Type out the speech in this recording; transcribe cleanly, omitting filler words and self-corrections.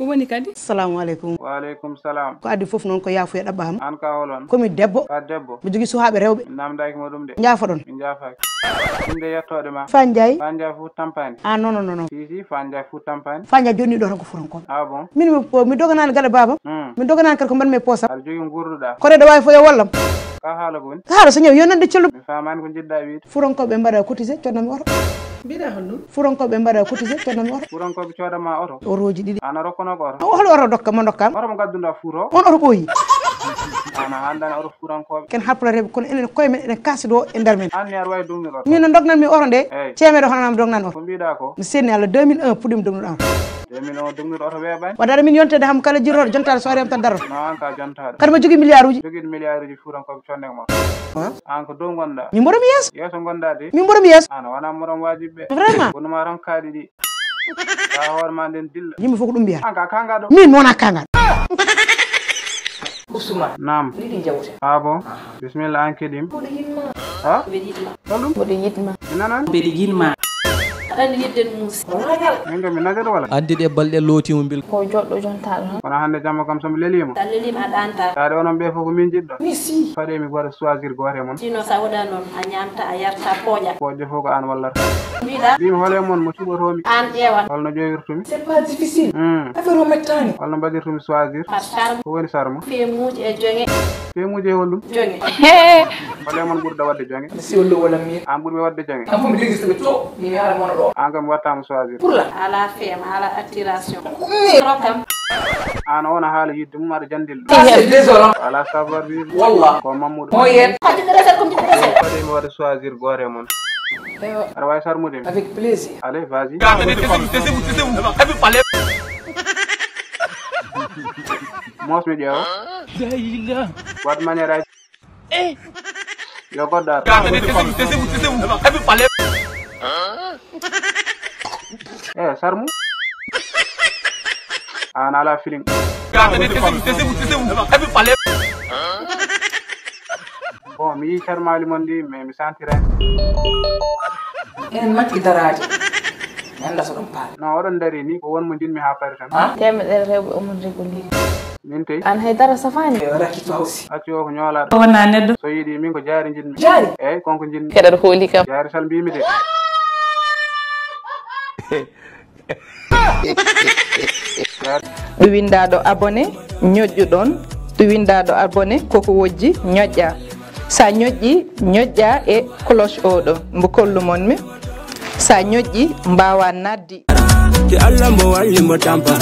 ko woni kadi? Assalamu alaikum. Wa alaikum salam. Ko addi fof non ko yafu e dabbam. An ka holon? Komi debbo. Ka debbo. Mi jogi suhabe rewbe. Namdaki modum de. Njaafa don. Min jaafaki. Inde yettode ma. Fanjay. Fanja fu tampani. Ah non. Si Fanja fu tampani. Fanja joni do tan ko furon ko. Ah bon? Min mi doganani gala baba. Mi doganani kar ko ban me posa. Ar jogi ngurduda. Ko rede way fo yo wallam. Ka hala gon. Haala so ñew yonande cellu. Mi famani ko jidda wi. Furon ko be mbada cotiser codna mi oto. Bida honno? Furon ko be mbada cotiser codna mi oto. Furon ko be codama oto. Oroji didi. Ana rokkono ko oto. Hol oro dokka mo dokkam. Oto mo gaddunda furo. On oto boyi. Ana handana oto furan ko. Ken harpula rebe kono enen koy men enen kasdo e der men. An yar way dummi oto. Min no dognan mi oto de. Cemedo honanam dognan oto. Ko biida ko? Mi senni Allah 2001 pudim dognan oto. 2001 dummi oto weban. Wadara min yontede ham kala jirro jontaade so rem tan daro. No an ka jontaade. Kadi ma jogi milliard uji. Jogi milliard uji furan ko conne mo. An ko do gonda. Mi mboro mi yeso. Yeso gonda de. Mi mboro mi yeso. Ana wana morom wajibe. Vraiment. Kono ma ron kaadi di. Ka horma den dilla. Yimbe foko dum biya. An ka kanga do. Min wona kanga. Ousmane. Naam. Lidi jawte. Ah bon. Bismillah an kedim. Bodo yitma. Ha? Bodo yitma. Tolum. Bodo yitma. Nanan. Beɗe yinma Andi yidden musi. Mingo mi nagado wala. andi ɗe balɗe lootimo bil Ko joddo jontal ha. Kono hande jamma kam somi lelima. Dalilima adanta. Taade onon be fof ko min jiddo. Mi si. Fade mi wara choisir goore mon. Sino sa wada non a nyamta a yarta poja. Poje fof ko an wallata. Bida. Bimi hole mon mo cuɓotomi. An ewan. Holno joyirtumi. C'est pas difficile. Affaire o mettani. Holno mbaɗirtumi choisir. Par charme. Ko woni sarmo. Fe muuji e jonge. Feemuji e hollum. Jonge. Hole mon ɓurda wadde jonge. Si wollo wala mi. An ɓurmi wadde jonge. Am fami ligi sabe to. Mi ala mon do. An kam wattama choisir. Pour la ala femme, ala attiration. Rokam. An on haala yidde mum aɗa jandil ɗum. C'est désolant. Ala savoir vivre. Wallah. Ko Mamoudou. Moyen. Hadi dressel comme tu dressel. Fade mi waɗa choisir goore mon. Aɗa wawi sarmude mi. Avec plaisir. Allez, vas-y. Mos mi ƴeewa. Wat maniére aji. Yo goɗɗa. Sarmu. An ala feeling. Bon, mi yi sarmali mon ndi mais mi sentirani. En makki daraaje. Anda so dum paal. Non, oɗon dari ni ko wonmo jinmi ha pari tan. Temedere rewbe o mon regoli. Min tey. An haydara safani. Rakito aussi. Acci o ko ñoolaɗo. Wona neddo. So yiɗi min ko jaari jinmi. Jaari? Eyyi konko jinmi. Keɗaɗo hooli kam. Jaari sal mbimi de. ɗo windaɗo abonné ñoƴƴuɗon ɗo windaɗo abonné koko wojji ñoƴƴa sa ñoƴƴi ñoƴƴa e cloche oɗo mbo kollumon mi sa ñoƴƴi mbawa naddi Allah mo walli mo tampa